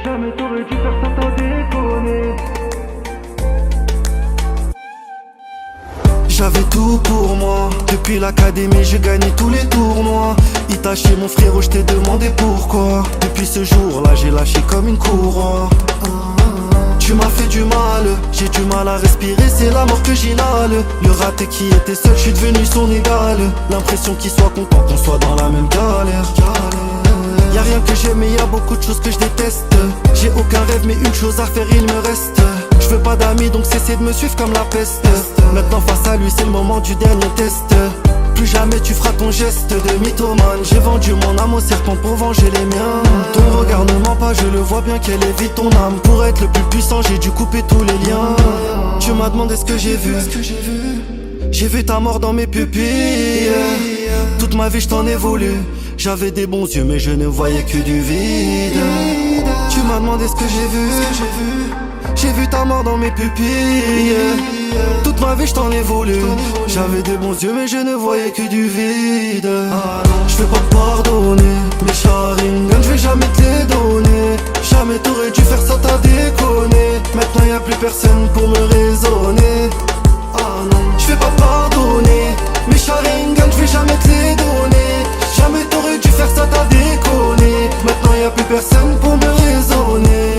Jamais t'aurais dû faire ça, t'as déconné. J'avais tout pour moi. Depuis l'académie j'ai gagné tous les tournois. Itachi mon frérot, je t'ai demandé pourquoi. Depuis ce jour-là j'ai lâché comme une courroie. Tu m'as fait du mal, j'ai du mal à respirer, c'est la mort que j'inhale. Le raté qui était seul, je suis devenu son égal. L'impression qu'il soit content qu'on soit dans la même galère. Y'a rien que j'aime mais y'a beaucoup de choses que je déteste. J'ai aucun rêve mais une chose à faire il me reste. Je veux pas d'amis donc cessez de me suivre comme la peste. Maintenant face à lui c'est le moment du dernier test. Plus jamais tu feras ton geste de mythomane. J'ai vendu mon âme au serpent pour venger les miens. Ton regard ne ment pas, je le vois bien qu'elle évite ton âme. Pour être le plus puissant j'ai dû couper tous les liens. Tu m'as demandé ce que j'ai vu. J'ai vu ta mort dans mes pupilles. Toute ma vie je t'en ai voulu. J'avais des bons yeux mais je ne voyais que du vide. Tu m'as demandé ce que j'ai vu. J'ai vu ta mort dans mes pupilles. Toute ma vie je t'en ai voulu. J'avais des bons yeux mais je ne voyais que du vide. Je vais pas te pardonner. Mes Sharingan je vais jamais te les donner. Jamais t'aurais dû faire ça, t'as déconné. Maintenant y'a plus personne pour me raisonner. Je vais pas te pardonner. Mes Sharingan je vais jamais te les donner. Jamais t'aurais dû faire ça, t'as déconné. Maintenant y'a plus personne pour me raisonner.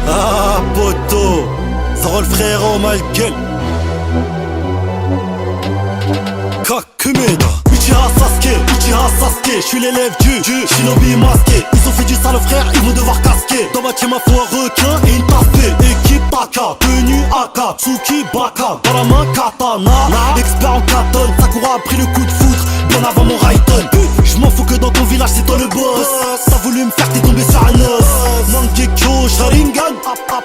Ah poto, Zoro le frérot ma gueule. Kakumeda Uchiha Sasuke, je suis l'élève du shinobi masqué. Ils ont fait du sale frère, ils vont devoir casquer. Dans ma team, faut un requin et une tasse B. Équipe Taka, tenue Aka, Tsuki Baka. Dans la main katana, expert en katane. Sakura a pris le coup de foudre, bien avant mon Raiden. Je m'en fous que dans ton village c'est toi le boss. T'as voulu me faire, t'es tombé sur un os. Mangekyo, Sharingan,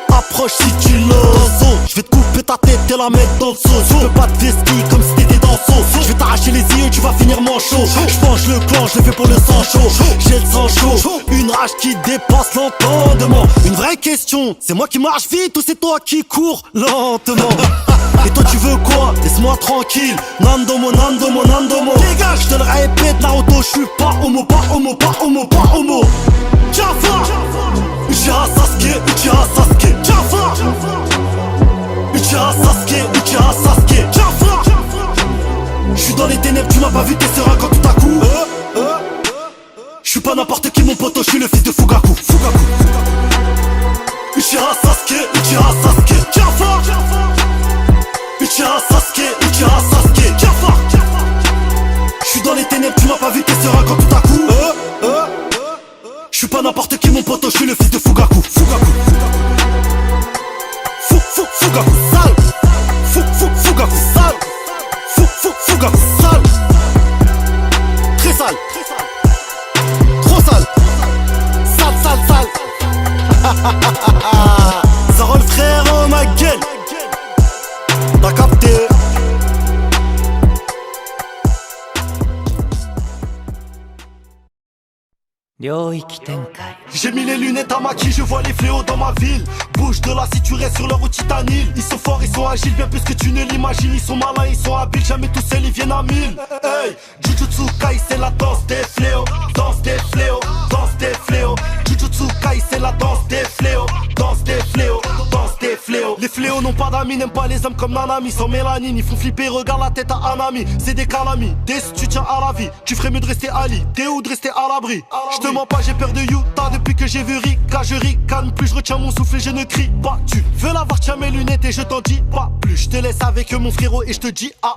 approche si tu l'oses. Je vais te couper ta tête et la mettre dans le seau. Tu peux pas te vestir comme si t'étais dans le seau. Je vais t'arracher les yeux, tu vas finir manchot. J'penche le clan, je le fais pour le sang chaud. J'ai le sang chaud, une rage qui dépasse l'entendement. Une vraie question, c'est moi qui marche vite ou c'est toi qui cours lentement? Et toi tu veux quoi? Laisse-moi tranquille. Nandomo, Nandomo, Nandomo. Dégage, je te le répète, Naruto, je suis pas homo, pas homo, pas homo, pas homo. Java, Uchiha Sasuke, Uchiha Sasuke. Java, Uchiha Sasuke, Uchiha Sasuke. Java. J'suis dans les ténèbres, tu m'as pas vu, t'es serein quand tout à coup. J'suis pas n'importe qui mon poteau, j'suis le fils de Fugaku. Uchiha Sasuke, Uchiha Sasuke. Java, Uchiha Sasuke, Uchiha Sasuke. Java. J'suis dans les ténèbres, tu m'as pas vu, t'es serein quand tout à coup. J'suis pas n'importe qui mon poteau, j'suis le fils de Fugaku. Fugaku sale. Fugaku sale. Fugaku sale. Très sale. Trop sale. Sale. Zoro le frérot ma gueule. T'as capté. J'ai mis les lunettes à maquille, je vois les fléaux dans ma ville. Bouge de là si tu restes sur leur route titanile. Ils sont forts, ils sont agiles, bien plus que tu ne l'imagines. Ils sont malins, ils sont habiles, jamais tout seuls, ils viennent à 1000. Hey, Jujutsu Kai c'est la danse des fléaux. Danse des fléaux, danse des fléaux. Jujutsu Kai c'est la danse des fléaux. Danse des fléaux, danse des fléaux. Les fléaux n'ont pas d'amis, n'aiment pas les hommes comme Nanami. Sans mélanine, ils font flipper, regarde la tête à Anami. C'est des calamis, tu tiens à la vie. Tu ferais mieux de rester Ali, t'es où de rester à l'abri. Je te mens pas, j'ai peur de Utah depuis que j'ai vu Rika. Je ricane plus, je retiens mon souffle et je ne crie pas. Tu veux l'avoir, tiens mes lunettes et je t'en dis pas plus. Je te laisse avec mon frérot et je te dis ah.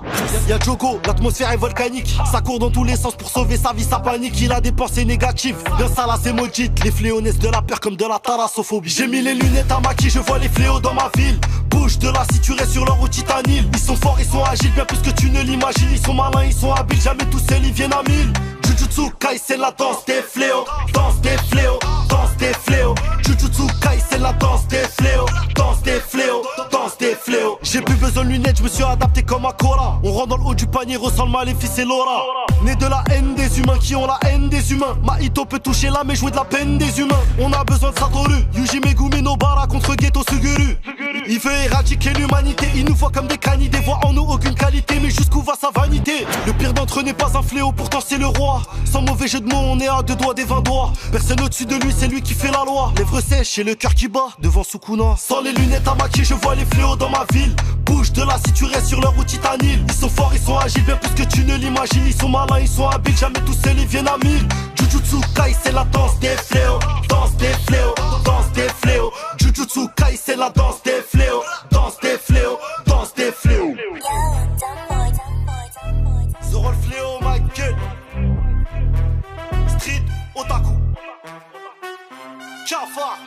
Y'a Jogo, l'atmosphère est volcanique. Ça court dans tous les sens pour sauver sa vie, sa panique. Il a des pensées négatives, bien ça là c'est maudite. Les fléaux naissent de la peur comme de la thalassophobie. J'ai mis les lunettes à maquille, je vois les fléaux dans ma ville. Bouge de là si tu restes sur leur route titanile. Ils sont forts, ils sont agiles, bien plus que tu ne l'imagines. Ils sont malins, ils sont habiles, jamais tout seuls, ils viennent à 1000. Jujutsu Kai c'est la danse des fléaux. Danse des fléaux, danse des fléaux. Jujutsu Kai c'est la danse des fléaux. Danse des fléaux, danse des fléaux. J'ai plus besoin de lunettes, je me suis adapté comme un Cora. On rentre dans le haut du panier, ressent le maléfice et l'aura. Né de la haine des humains qui ont la haine des humains. Mahito peut toucher l'âme et jouer de la peine des humains. On a besoin de Satoru, Yuji Megumi Nobara contre Geto Suguru. Il veut éradiquer l'humanité, il nous voit comme des canidés, voit en nous aucune qualité, mais jusqu'où va sa vanité? Le pire d'entre eux n'est pas un fléau, pourtant c'est le roi. Sans mauvais jeu de mots, on est à 2 doigts des 20 doigts. Personne au-dessus de lui, c'est lui qui fait la loi. Lèvres sèches et le cœur qui bat devant Sukuna. Sans les lunettes à maquiller, je vois les fléaux dans ma ville. Bouge de là si tu restes sur leur route titanile. Ils sont forts, ils sont agiles, bien plus que tu ne l'imagines. Ils sont malins, ils sont habiles, jamais tout seuls ils viennent à 1000. Jujutsu Kai c'est la danse des fléaux. Danse des fléaux, danse des fléaux. Jujutsu Kai c'est la danse des fléaux. Danse des fléaux, danse des fléaux. Zoro le fléau, Michael. Street Otaku. Jafar.